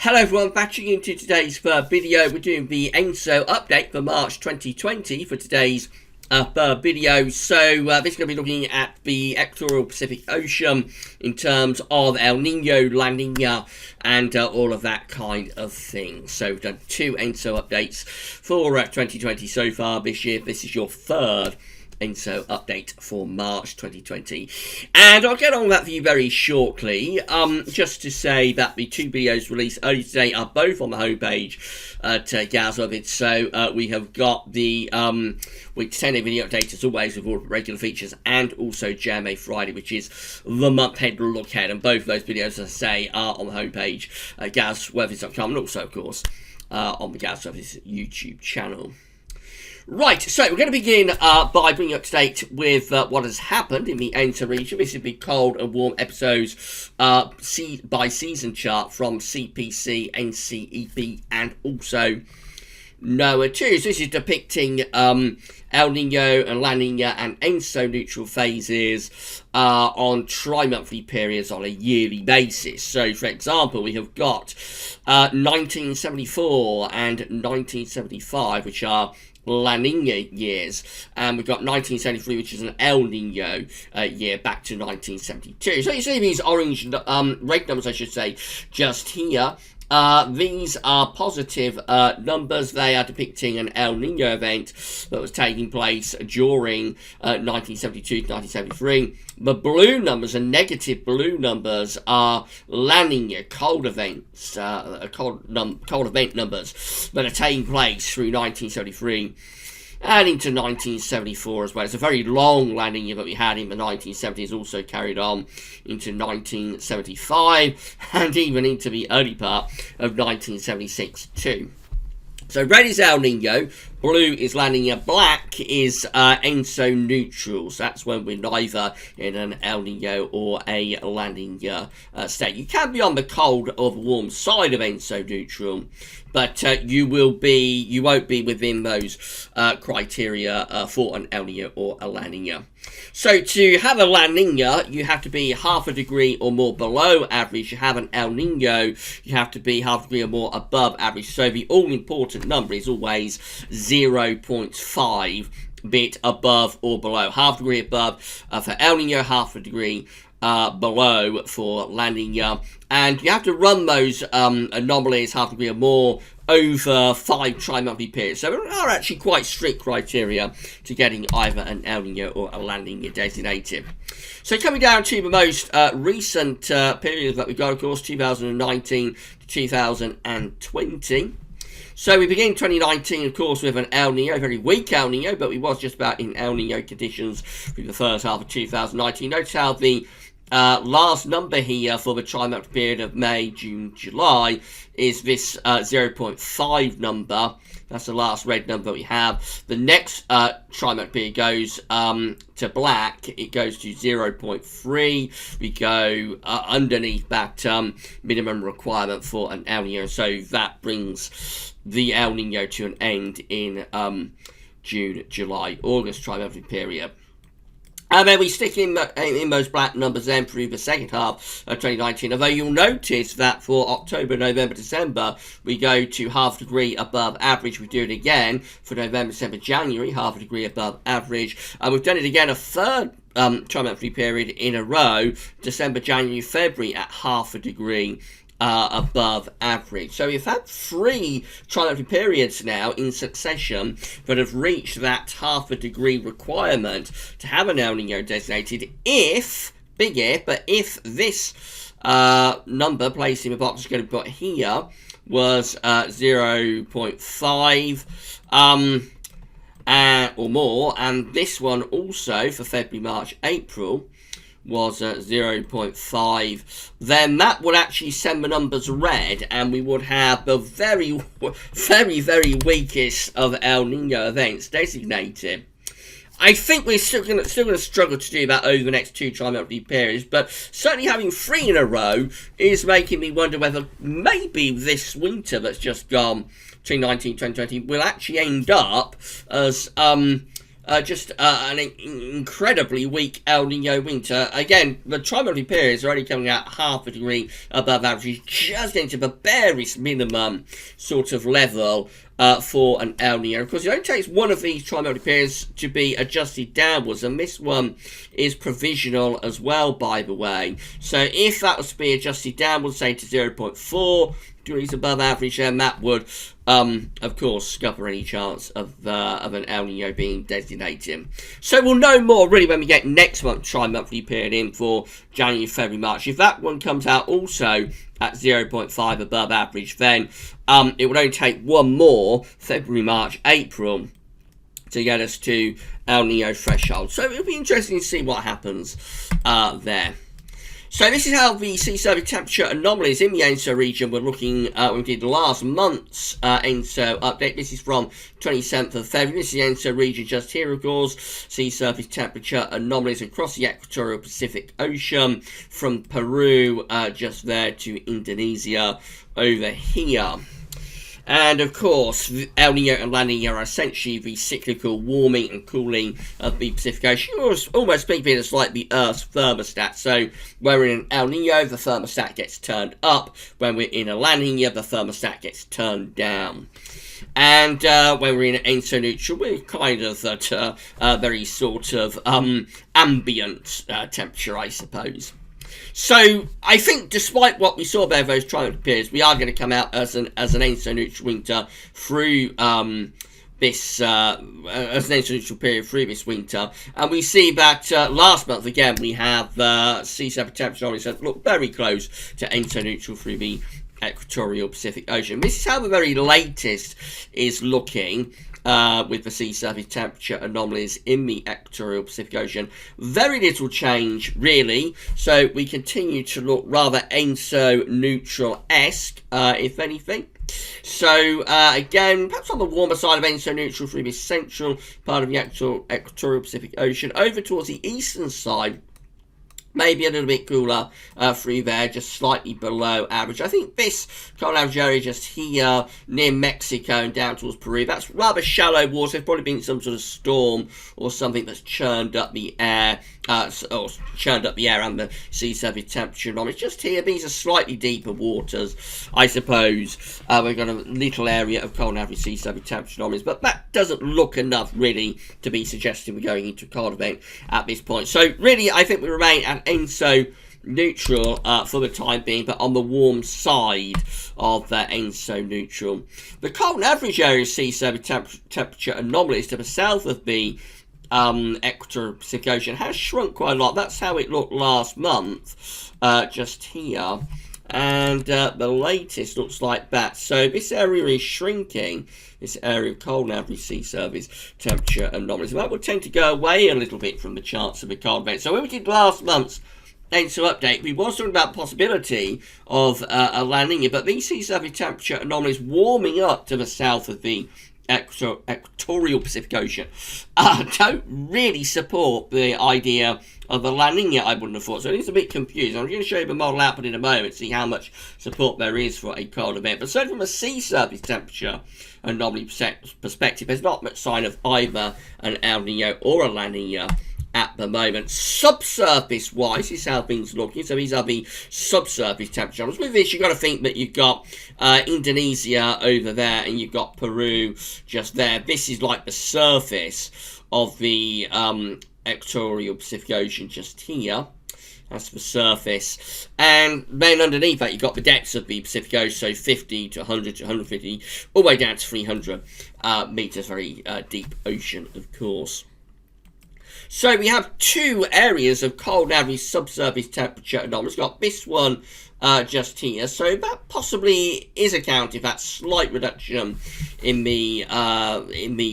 Hello everyone, batching into today's video. We're doing the ENSO update for March 2020 for today's video. So this is going to be looking at the equatorial Pacific Ocean in terms of El Nino, La Nina, and all of that kind of thing. So we've done two ENSO updates for 2020 so far this year. This is your third ENSO update for March 2020, and I'll get on that for you very shortly. Just to say that the two videos released earlier today are both on the homepage at GazOrbit. So we have got the week 10 video update as always with all the regular features, and also JMA Friday, which is the month-end look ahead, and both of those videos, as I say, are on the homepage at GazWeathers.com, and also of course on the GazWeathers YouTube channel. Right, so we're going to begin by bringing up to date with what has happened in the ENSO region. This is the cold and warm episodes by season chart from CPC, NCEP, and also NOAA too. So this is depicting El Nino and La Nina and ENSO neutral phases on tri-monthly periods on a yearly basis. So, for example, we have got 1974 and 1975, which are La Nina years, and we've got 1973, which is an El Nino year, back to 1972. So you see these orange, red numbers, I should say, just here. These are positive numbers. They are depicting an El Nino event that was taking place during 1972 to 1973. The blue numbers and negative blue numbers are La Nina cold events, cold event numbers that are taking place through 1973 and into 1974 as well. It's a very long La Nina that we had in the 1970s, also carried on into 1975 and even into the early part of 1976 too. So red is El Nino, blue is La Nina, black is ENSO neutrals. That's when we're neither in an El Nino or a La Nina state. You can be on the cold or the warm side of ENSO neutral, but you won't be within those criteria for an El Nino or a La Nina. So to have a La Nina, you have to be half a degree or more below average. To have an El Nino, you have to be half a degree or more above average. So the all-important number is always 0.5 bit above or below. Half a degree above for El Nino, half a degree below for La Nina. And you have to run those anomalies half a degree or more over 5 tri-monthly periods. So there are actually quite strict criteria to getting either an El Nino or a La Nina designated. So coming down to the most recent period that we've got, of course, 2019 to 2020. So we begin 2019, of course, with an El Nino, a very weak El Nino, but we was just about in El Nino conditions through the first half of 2019. Notice how the last number here for the tri-monthly period of May, June, July is this 0.5 number. That's the last red number we have. The next tri-monthly period goes to black. It goes to 0.3. We go underneath that minimum requirement for an El Nino. So that brings the El Nino to an end in June, July, August tri-monthly period. And then we stick in those black numbers then through the second half of 2019. Although you'll notice that for October, November, December, we go to half a degree above average. We do it again for November, December, January, half a degree above average. And we've done it again a third tri-monthly period in a row, December, January, February, at half a degree above average. So we've had 3 tri-monthly periods now in succession that have reached that half a degree requirement to have an El Nino designated if, big if, but if this number placed in the box is going to be put here was 0.5 or more, and this one also for February, March, April was 0.5, then that would actually send the numbers red, and we would have the very, very weakest of El Nino events designated. I think we're still going to struggle to do that over the next 2 tri-monthly periods, but certainly having 3 in a row is making me wonder whether maybe this winter that's just gone, 2019-2020, will actually end up as just an incredibly weak El Nino winter. Again, the tri-monthly periods are only coming out half a degree above average, just into the barest minimum sort of level for an El Nino. Of course, it only takes one of these tri-monthly periods to be adjusted downwards, and this one is provisional as well, by the way. So if that was to be adjusted downwards, say to 0.4 degrees above average, then that would, of course, scupper any chance of an El Nino being designated. So we'll know more really when we get next month's tri-monthly period in for January, February, March. If that one comes out also at 0.5 above average, then it would only take one more, February, March, April, to get us to El Nino threshold. So it'll be interesting to see what happens there. So this is how the sea surface temperature anomalies in the ENSO region were looking when we did last month's ENSO update. This is from 27th of February. This is the ENSO region just here, of course. Sea surface temperature anomalies across the equatorial Pacific Ocean, from Peru just there to Indonesia over here. And of course, El Nino and La Nina are essentially the cyclical warming and cooling of the Pacific Ocean. Almost speaking, it's like the Earth's thermostat. So when we're in an El Nino, the thermostat gets turned up. When we're in a La Nina, the thermostat gets turned down. And when we're in an ENSO neutral, we're kind of at a very sort of ambient temperature, I suppose. So I think, despite what we saw there those tri-monthly periods, we are going to come out as an ENSO neutral winter through this as an ENSO neutral period through this winter, and we see that last month again we have sea surface temperature anomalies that look very close to ENSO neutral through the equatorial Pacific Ocean. This is how the very latest is looking. With the sea surface temperature anomalies in the equatorial Pacific Ocean. Very little change, really. So we continue to look rather ENSO neutral-esque, if anything. So, again, perhaps on the warmer side of ENSO neutral through the central part of the equatorial Pacific Ocean. Over towards the eastern side, maybe a little bit cooler through there, just slightly below average. I think this cold average area just here near Mexico and down towards Peru, that's rather shallow water. There's probably been some sort of storm or something that's churned up the air, and the sea surface temperature anomalies. Just here, these are slightly deeper waters, I suppose. We've got a little area of cold average sea surface temperature anomalies, but that doesn't look enough really to be suggesting we're going into a cold event at this point. So really, I think we remain at ENSO neutral for the time being, but on the warm side of ENSO neutral. The cold average area of sea surface temperature anomalies to the south of the equatorial Pacific Ocean has shrunk quite a lot. That's how it looked last month, just here. And the latest looks like that. So this area is shrinking, this area of cold average sea surface temperature anomalies. That will tend to go away a little bit from the charts of the cold event. So when we did last month's ENSO update, we was talking about the possibility of a La Nina, but these sea surface temperature anomalies warming up to the south of the equatorial Pacific Ocean don't really support the idea of a La Nina, I wouldn't have thought. So it is a bit confusing. I'm going to show you the model output in a moment, see how much support there is for a cold event. But certainly from a sea surface temperature anomaly perspective, there's not much sign of either an El Nino or a La Nina at the moment. Subsurface wise, this is how things are looking. So these are the subsurface temperature anomalies. With this, you've got to think that you've got Indonesia over there and you've got Peru just there. This is like the surface of the equatorial Pacific Ocean just here. That's the surface. And then underneath that, you've got the depths of the Pacific Ocean, so 50 to 100 to 150, all the way down to 300 meters. Very deep ocean, of course. So we have two areas of cold average subsurface temperature anomalies. We've got this one just here. So that possibly is accounting for that slight reduction in the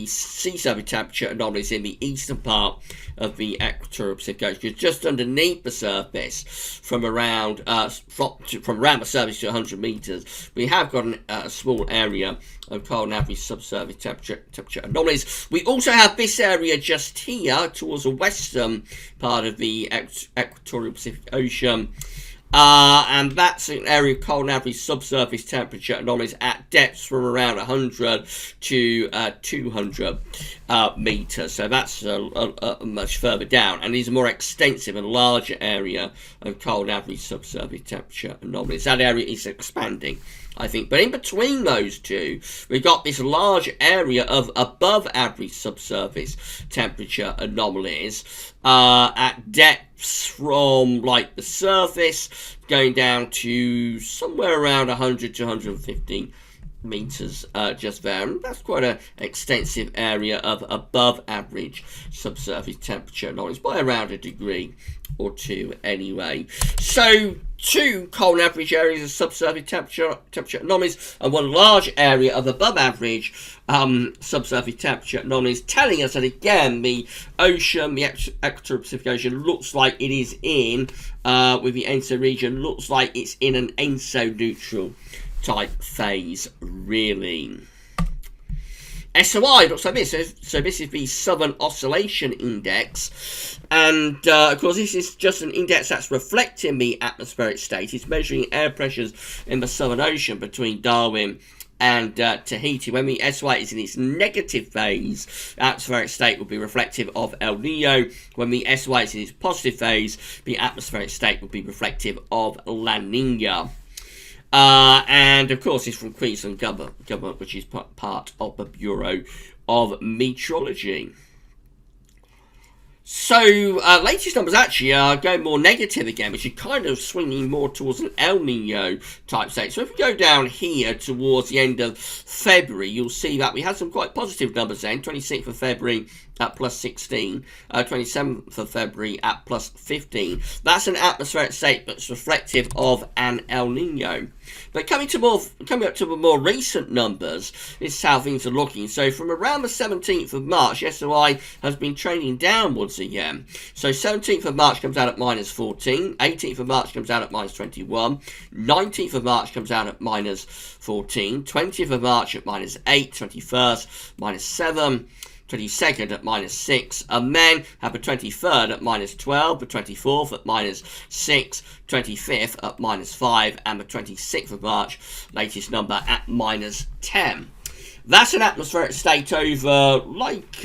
sea surface temperature anomalies in the eastern part of the equatorial Pacific Ocean. Because just underneath the surface, from around the surface to 100 meters, we have got a small area of cold average subsurface temperature anomalies. We also have this area just here towards the western part of the equatorial Pacific Ocean. And that's an area of cold and average subsurface temperature anomalies at depths from around 100 to 200 meters. So that's much further down, and is a more extensive and larger area of cold and average subsurface temperature anomalies. That area is expanding, I think. But in between those two, we've got this large area of above average subsurface temperature anomalies at depths from like the surface going down to somewhere around 100 to 115 meters just there, and that's quite an extensive area of above average subsurface temperature anomalies by around a degree or two anyway. So two cold and average areas of subsurface temperature anomalies and one large area of above average subsurface temperature anomalies, telling us that again the ocean, the equatorial Pacific Ocean, looks like it is in with the ENSO region, looks like it's in an ENSO neutral type phase, really. SOI looks like this. So this is the Southern Oscillation Index, and of course this is just an index that's reflecting the atmospheric state. It's measuring air pressures in the Southern Ocean between Darwin and Tahiti. When the SOI is in its negative phase, the atmospheric state will be reflective of El Nino. When the SOI is in its positive phase, the atmospheric state will be reflective of La Nina. And of course it's from Queensland government, which is part of the Bureau of Meteorology. So latest numbers actually are going more negative again, which is kind of swinging more towards an El Nino type state. So if we go down here towards the end of February, you'll see that we had some quite positive numbers then. 26th of February at plus 16, 27th of February at plus 15. That's an atmospheric state that's reflective of an El Nino. But coming up to the more recent numbers, this is how things are looking. So from around the 17th of March, SOI has been trending downwards again. So 17th of March comes out at minus 14, 18th of March comes out at minus 21, 19th of March comes out at minus 14, 20th of March at minus 8, 21st minus 7, 22nd at minus 6, and then have the 23rd at minus 12, the 24th at minus 6, 25th at minus 5, and the 26th of March, latest number, at minus 10. That's an atmospheric state over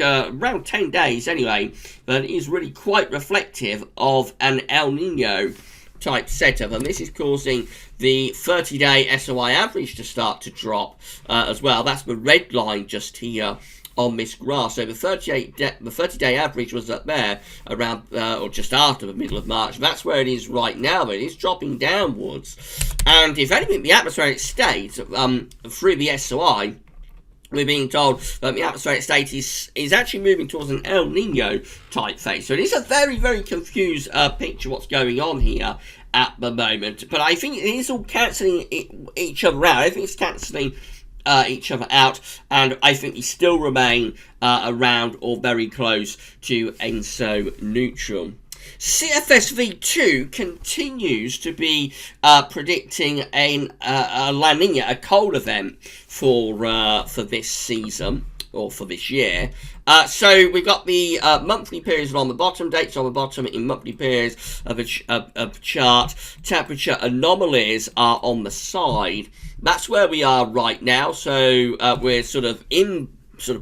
around 10 days anyway, but it is really quite reflective of an El Nino type setup, and this is causing the 30-day SOI average to start to drop as well. That's the red line just here on this graph. So the 30-day average was up there around or just after the middle of March. That's where it is right now. It is dropping downwards, and if anything, the atmospheric state through the SOI, we're being told that the atmospheric state is actually moving towards an El Nino type phase. So it is a very, very confused picture what's going on here at the moment. But I think it is all cancelling each other out. I think it's cancelling each other out, and I think we still remain around or very close to ENSO neutral. CFSV2 continues to be predicting a La Nina, a cold event for this season or for this year. So we've got the monthly periods on the bottom, dates on the bottom in monthly periods of a chart. Temperature anomalies are on the side. That's where we are right now. So we're sort of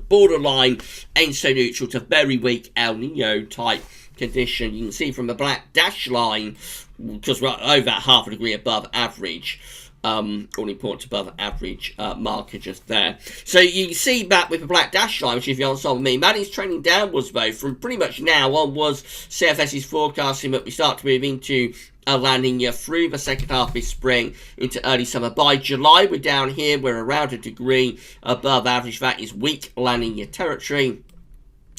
borderline ENSO neutral to very weak El Nino type condition. You can see from the black dash line, because we're over half a degree above average, all important above average marker just there. So you can see that with the black dash line, which if you're on top of me, that is trending downwards though. From pretty much now onwards, CFS is forecasting that we start to move into a La Nina through the second half of this spring into early summer. By July, we're down here, we're around a degree above average. That is weak La Nina territory.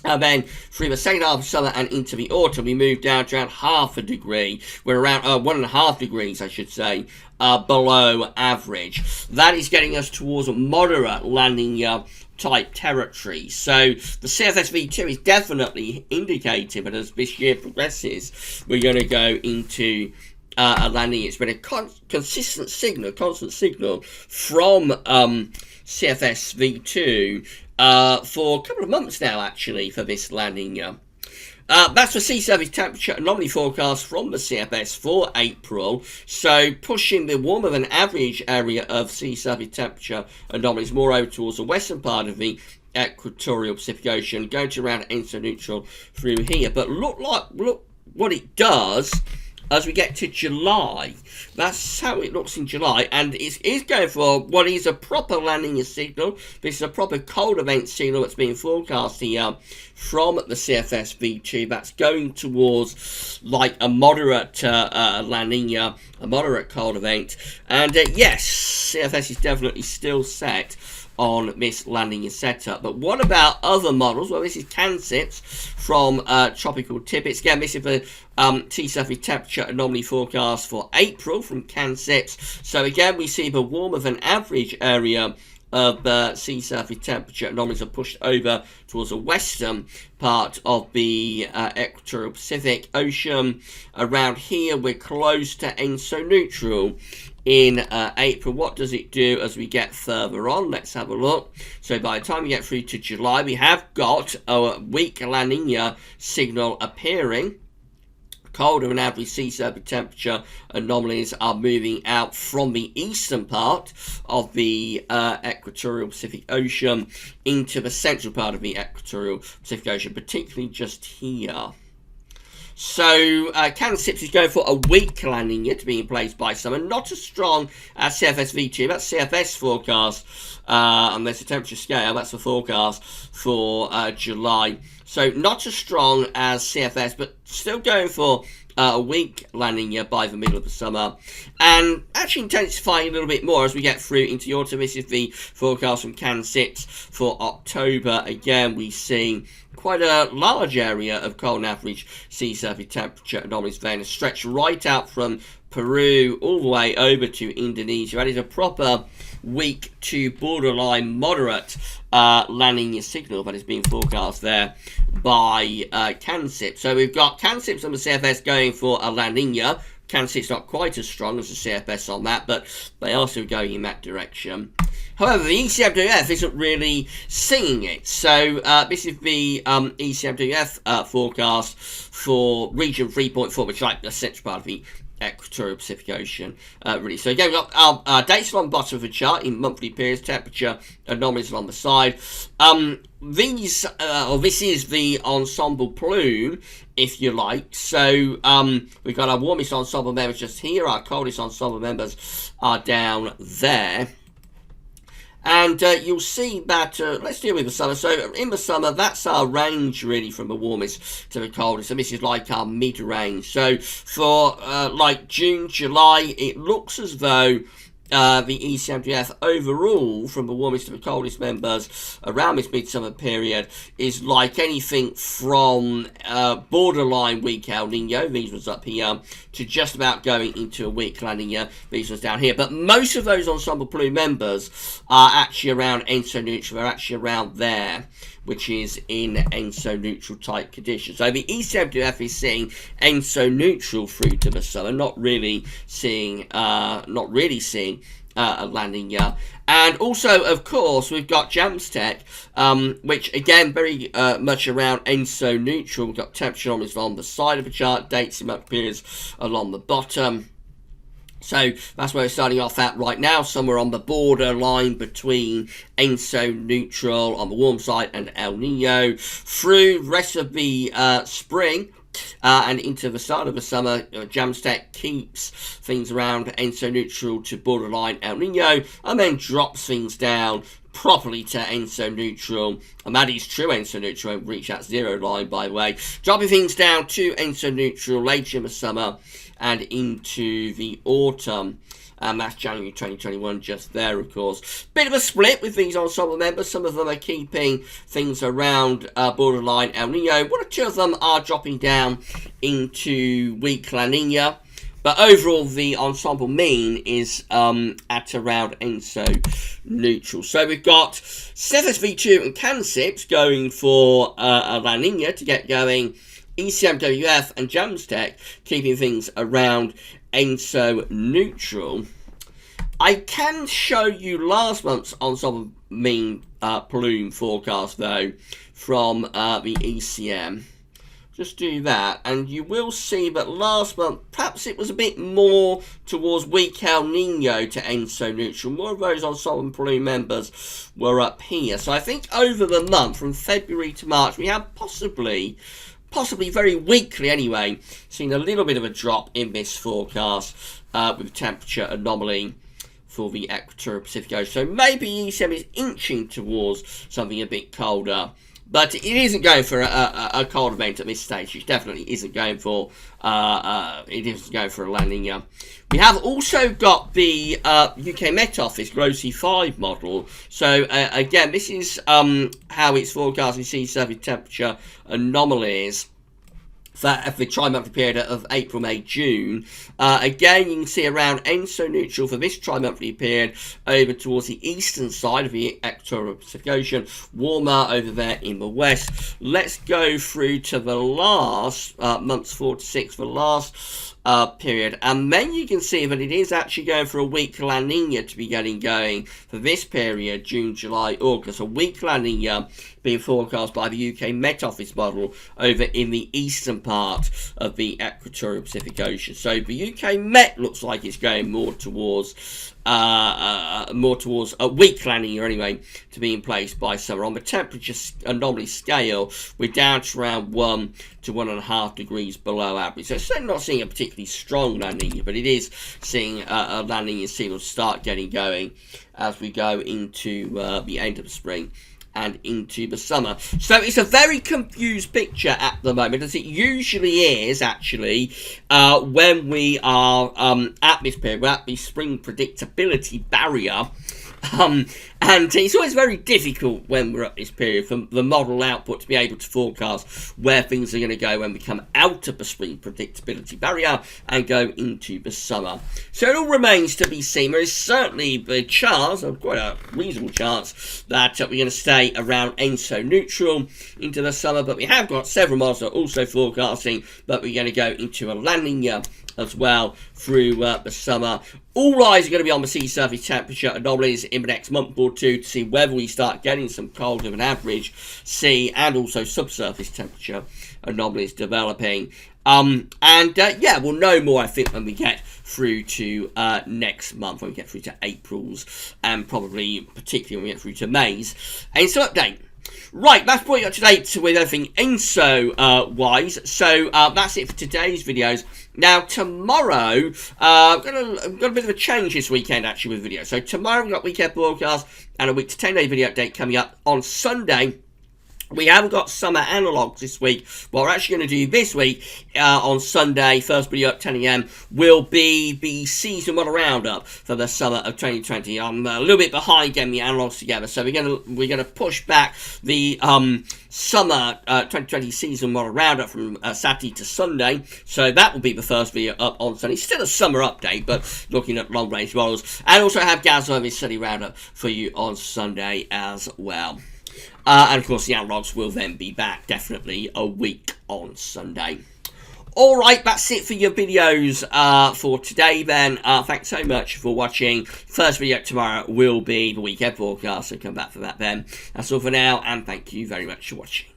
And then through the second half of summer and into the autumn, we move down to around half a degree. We're around 1.5 degrees, I should say, below average. That is getting us towards a moderate La Nina type territory. So the CFSV2 is definitely indicating that as this year progresses, we're going to go into a La Nina. It's been a constant signal from CFSV2 for a couple of months now, actually, for this La Nina. That's the sea surface temperature anomaly forecast from the CFS for April. So pushing the warmer than average area of sea surface temperature anomalies more over towards the western part of the equatorial Pacific Ocean, going to around exoneutral through here. But look what it does as we get to July. That's how it looks in July, and it is going for what is a proper La Nina signal. This is a proper cold event signal that's being forecast here from the CFS V2. That's going towards like a moderate La Nina, a moderate cold event. And yes, CFS is definitely still set on this La Nina setup. But what about other models? Well, this is CanSIPS from Tropical Tippets. Again, this is the sea surface temperature anomaly forecast for April from CanSIPS. So again, we see the warmer than average area of sea surface temperature anomalies are pushed over towards the western part of the equatorial Pacific Ocean. Around here, we're close to ENSO-neutral in April. What does it do as we get further on? Let's have a look. So by the time we get through to July, we have got a weak La Nina signal appearing. Colder than average sea surface temperature anomalies are moving out from the eastern part of the equatorial Pacific Ocean into the central part of the equatorial Pacific Ocean, particularly just here. So CanSIPS is going for a weak La Nina to be in place by summer, not as strong as CFS V2. That's CFS forecast, and there's a temperature scale. That's the forecast for July. So not as strong as CFS, but still going for a weak La Nina by the middle of the summer, and actually intensifying a little bit more as we get through into the autumn. This is the forecast from CanSIPS for October. Again, we see quite a large area of cold and average sea surface temperature anomalies then stretch right out from Peru all the way over to Indonesia. That is a proper weak to borderline moderate La Nina signal that is being forecast there by CanSIPS. So we've got CanSIPS and the CFS going for a La Nina. CanSIPS not quite as strong as the CFS on that, but they are still going in that direction. However, the ECMWF isn't really singing it. So this is the ECMWF forecast for region 3.4, which is like the central part of the equatorial Pacific Ocean, really. So again, we've got our dates along the bottom of the chart in monthly periods, temperature anomalies along the side. This is the ensemble plume, if you like. So we've got our warmest ensemble members just here. Our coldest ensemble members are down there. And you'll see that, let's deal with the summer. So in the summer, that's our range really from the warmest to the coldest. So this is like our mid-range. So for like June, July, it looks as though the ECMWF overall, from the warmest to the coldest members around this midsummer period, is like anything from borderline weak El Nino, these ones up here, to just about going into a weak La Nina, these ones down here. But most of those ensemble plume members are actually around ENSO-neutral, they're actually around there, which is in ENSO-neutral type conditions. So the ECMWF is seeing ENSO-neutral through to the summer, not really seeing a La Nina. And also, of course, we've got JAMSTEC, which again very much around ENSO-neutral. We've got temperature anomalies on the side of the chart, dates and month periods along the bottom. So that's where we're starting off at right now, somewhere on the border line between ENSO-neutral on the warm side and El Nino. Through the rest of the spring and into the start of the summer, JAMSTEC keeps things around ENSO-neutral to borderline El Nino, and then drops things down properly to ENSO-neutral, and that is true ENSO-neutral, won't reach that zero line, by the way, dropping things down to ENSO-neutral later in the summer and into the autumn. And that's January 2021 just there, of course. Bit of a split with these ensemble members. Some of them are keeping things around borderline El Nino. One or two of them are dropping down into weak La Nina. But overall, the ensemble mean is at around ENSO-neutral. So we've got CFS V2 and CanSIPS going for a La Nina to get going. ECMWF and JAMSTEC keeping things around ENSO-neutral. I can show you last month's ensemble mean plume forecast, though, from the ECM. just do that, and you will see that last month, perhaps it was a bit more towards weak El Nino to ENSO neutral. More of those ensemble Peru members were up here. So I think over the month, from February to March, we have possibly very weakly anyway, seen a little bit of a drop in this forecast with temperature anomaly for the Equatorial Pacific Ocean. So maybe ECM is inching towards something a bit colder. But it isn't going for a cold event at this stage. It definitely isn't going for a La Nina. We have also got the UK Met Office GROSI 5 model. So again, this is how it's forecasting sea surface temperature anomalies for the tri-monthly period of April, May, June. Again, you can see around ENSO neutral for this tri-monthly period over towards the eastern side of the Equatorial Pacific Ocean, warmer over there in the west. Let's go through to the last months 4 to 6, the last period, and then you can see that it is actually going for a weak La Nina to be getting going for this period, June, July, August. A weak La Nina being forecast by the UK Met Office model over in the eastern part of the Equatorial Pacific Ocean. So the UK Met looks like it's going more towards a weak La Nina anyway to be in place by summer. On the temperature anomaly scale, we're down to around 1 to 1.5 degrees below average. So certainly not seeing a particularly strong La Nina, but it is seeing a La Nina signal start getting going as we go into the end of the spring and into the summer. So it's a very confused picture at the moment, as it usually is, actually, when we are at this period. We're at the spring predictability barrier. And it's always very difficult when we're at this period for the model output to be able to forecast where things are going to go when we come out of the spring predictability barrier and go into the summer. So it all remains to be seen. There is certainly the chance, quite a reasonable chance, that we're going to stay around ENSO neutral into the summer, but we have got several models that are also forecasting that we're going to go into a La Nina as well through the summer. All eyes are going to be on the sea surface temperature anomalies in the next month or two to see whether we start getting some colder than average sea and also subsurface temperature anomalies developing. Yeah, we'll know more, I think, when we get through to next month, when we get through to April's, and probably particularly when we get through to May's ENSO update. Right, that's brought you up to date with everything ENSO wise. So that's it for today's videos. Now tomorrow, I've got a bit of a change this weekend actually with videos. So tomorrow we've got weekend broadcast and a week to 10-day video update coming up on Sunday. We haven't got summer analogues this week. What we're actually going to do this week on Sunday, first video at 10 AM, will be the season 1 roundup for the summer of 2020. I'm a little bit behind getting the analogues together, so we're going to push back the summer 2020 season 1 roundup from Saturday to Sunday. So that will be the first video up on Sunday. Still a summer update, but looking at long range models, and also have Gazzo's study roundup for you on Sunday as well. And of course the analogues will then be back definitely a week on Sunday. Alright, that's it for your videos for today then. Thanks so much for watching. First video tomorrow will be the weekend forecast, so come back for that then. That's all for now, and thank you very much for watching.